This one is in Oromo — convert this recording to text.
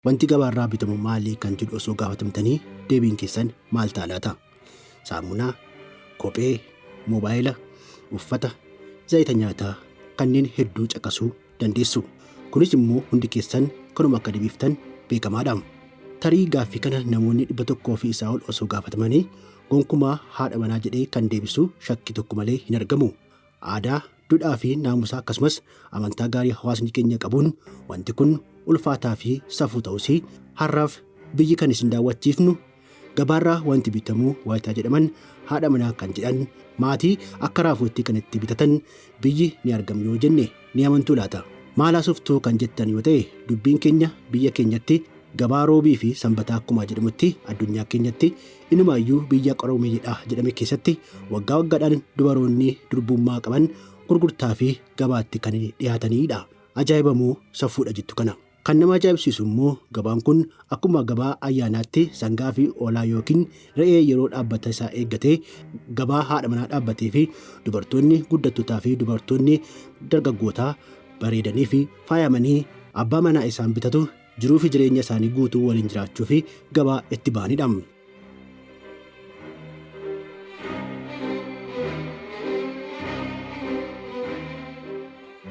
Wanti gabaarraa bitamu maali kan jedhu osoo gaafatamtanii deebiin keessan maal ta'a laata? Saamunaa, kophee, moobaayila, uffata, zayita nyaataa kanneen hedduu caqasuu dandeessu. Kunis immoo hundi keessan kanuma akka deebiftan beekamaadha. Tarii gaaffii kana namoonni 100 fi isaa ol osoo gaafatamanii gonkumaa haadha manaa jedhee kan deebisu shakkii tokko malee hin argamu. Aadaa, duudhaa fi naamusa akkasumas amantaa gaarii hawaasni keenya qabuun wanti kun ulfaataa fi safuu ta'us har'aaf biyyi kan isin daawwachiifnu gabaarraa wanti bitamu waayitaa jedhaman haadha manaa kan jedhan maatii akka raafuutti kan itti bitatan biyyi ni argamu yoo jenne ni amantuu laata? Maalaa softuu kan jettan yoo ta'e dubbiin keenya biyya keenyatti gabaa roobii fi sanbataa akkuma jedhamutti addunyaa keenyatti inumaayyuu biyya qaroomee jedhame keessatti waggaa waggaadhaan dubaroonni durbummaa qaban gurgurtaa fi gabaatti kan dhiyaatanidha. Ajaa'ibamoo safuudha jettu kana. Kan nama ajaa'ibsiisu immoo gabaan kun akkuma gabaa ayyaanaatti sangaa fi hoolaa yookiin re'ee yeroo dhaabbata isaa eeggatee gabaa haadha manaa dhaabbatee fi dubartoonni guddattotaa fi dubartoonni dargaggootaa bareedanii fi faayamanii abbaa manaa isaan bitatu jiruu fi jireenya isaanii guutuu waliin jiraachuu fi gabaa itti ba'anidha.